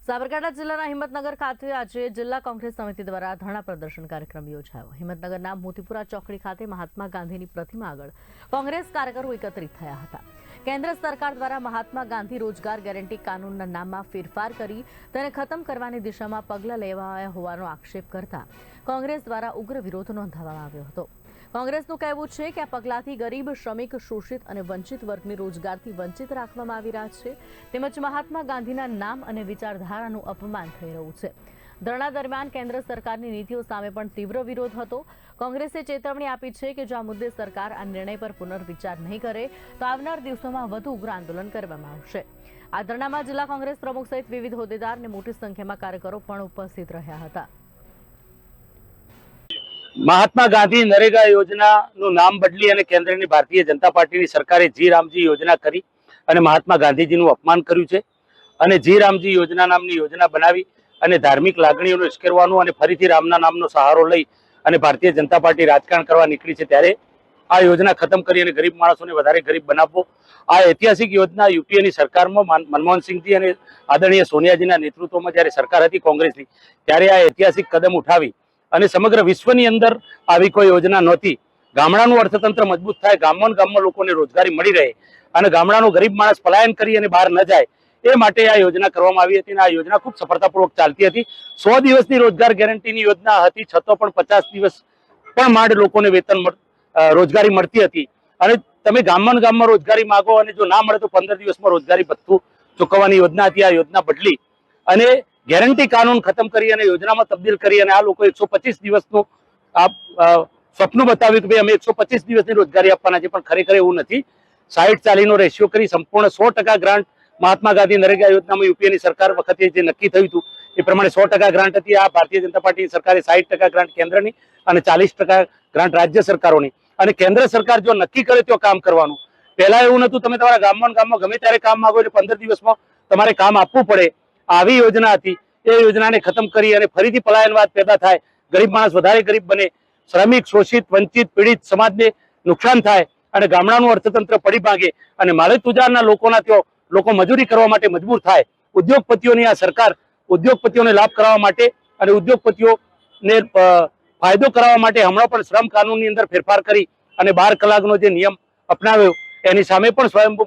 સાબરકાંઠા જિલ્લાના હિંમતનગર ખાતે આજે જિલ્લા કોંગ્રેસ સમિતિ દ્વારા ધરણા પ્રદર્શન કાર્યક્રમ યોજાયો। હિંમતનગરના મોતીપુરા ચોકડી ખાતે મહાત્મા ગાંધીની પ્રતિમા આગળ કોંગ્રેસ કાર્યકરો એકત્રિત થયા હતા। કેન્દ્ર સરકાર દ્વારા મહાત્મા ગાંધી રોજગાર ગેરંટી કાનૂનના નામમાં ફેરફાર કરી તેને ખતમ કરવાની દિશામાં પગલાં લેવાયા હોવાનો આક્ષેપ કરતા કોંગ્રેસ દ્વારા ઉગ્ર વિરોધ નોંધાવવામાં આવ્યો હતો। કોંગ્રેસનું કહેવું છે કે આ પગલાંથી ગરીબ, શ્રમિક, શોષિત અને વંચિત વર્ગની રોજગારથી વંચિત રાખવામાં આવી રહ્યા છે, તેમજ મહાત્મા ગાંધીના નામ અને વિચારધારાનું અપમાન થઈ રહ્યું છે। ધરણા દરમિયાન કેન્દ્ર સરકારની નીતિઓ સામે પણ તીવ્ર વિરોધ હતો। કોંગ્રેસે ચેતવણી આપી છે કે જો આ મુદ્દે સરકાર આ નિર્ણય પર પુનર્વિચાર નહીં કરે તો આવનાર દિવસોમાં વધુ ઉગ્ર આંદોલન કરવામાં આવશે। આ ધરણામાં જિલ્લા કોંગ્રેસ પ્રમુખ સહિત વિવિધ હોદ્દેદાર અને મોટી સંખ્યામાં કાર્યકરો પણ ઉપસ્થિત રહ્યા હતા। મહાત્મા ગાંધી નરેગા યોજનાનું નામ બદલી અને કેન્દ્રની ભારતીય જનતા પાર્ટીની સરકારે જી રામજી યોજના કરી અને મહાત્મા ગાંધીજીનું અપમાન કર્યું છે અને જી રામજી યોજના નામની યોજના બનાવી અને ધાર્મિક લાગણીઓને ઉશ્કેરવાનું અને ફરીથી રામના નામનો સહારો લઈ અને ભારતીય જનતા પાર્ટી રાજકારણ કરવા નીકળી છે, ત્યારે આ યોજના ખતમ કરી અને ગરીબ માણસોને વધારે ગરીબ બનાવવો, આ ઐતિહાસિક યોજના યુપીએની સરકારમાં મનમોહનસિંહજી અને આદરણીય સોનિયાજીના નેતૃત્વમાં જ્યારે સરકાર હતી કોંગ્રેસની, ત્યારે આ ઐતિહાસિક કદમ ઉઠાવી અને સમગ્ર વિશ્વની અંદર આવી કોઈ યોજના નહોતી। ગામડાનું અર્થતંત્ર મજબૂત થાય, ગામમાં લોકોને રોજગારી મળી રહે અને ગામડાનો ગરીબ માણસ પલાયન કરી અને બહાર ન જાય એ માટે આ યોજના કરવામાં આવી હતી અને આ યોજના ખૂબ સફળતાપૂર્વક ચાલતી હતી। 100 દિવસની રોજગાર ગેરંટીની યોજના હતી, છતાં પણ 50 દિવસ પણ માંડ લોકોને વેતન રોજગારી મળતી હતી અને તમે ગામમાં રોજગારી માંગો અને જો ના મળે તો 15 દિવસમાં રોજગારી ભથ્થું ચૂકવવાની યોજના હતી। આ યોજના બદલી અને ગેરંટી કાનૂન ખતમ કરી અને યોજનામાં તબદીલ કરી અને આ લોકો 125 દિવસનું સપનું બતાવ્યું કે ભાઈ અમે 125 દિવસની રોજગારી આપવાના છે, પણ ખરેખર એવું નથી। 60-40નો રેશિયો કરી સંપૂર્ણ 100% ગ્રાન્ટ મહાત્મા ગાંધી નરેગા યોજનામાં યુપીએની સરકાર વખતે જે નક્કી થયું હતું એ પ્રમાણે 100% ગ્રાન્ટ હતી। આ ભારતીય જનતા પાર્ટીની સરકારે 60% ગ્રાન્ટ કેન્દ્રની અને 40% ગ્રાન્ટ રાજ્ય સરકારોની, અને કેન્દ્ર સરકાર જો નક્કી કરે તો કામ કરવાનું। પહેલા એવું નતું, તમે તમારા ગામમાં ગમે ત્યારે કામ માંગો એટલે 15 દિવસમાં તમારે કામ આપવું પડે। આવી યોજના હતી, એ યોજનાને ખતમ કરી અને ફરીથી પલાયનવાદ પેદા થાય, ગરીબ માણસ વધારે ગરીબ બને, શ્રમિક, શોષિત, વંચિત, પીડિત સમાજને નુકસાન થાય અને ગામડાનું અર્થતંત્ર પડી ભાંગે અને માલિક તુજારના લોકો મજૂરી કરવા માટે મજબૂર થાય। ઉદ્યોગપતિઓની આ સરકાર ઉદ્યોગપતિઓને લાભ કરાવવા માટે અને ઉદ્યોગપતિઓને ફાયદો કરાવવા માટે હમણાં પણ શ્રમ કાનૂનની અંદર ફેરફાર કરી અને 12 કલાકનો જે નિયમ અપનાવ્યો એની સામે પણ સ્વયંભૂ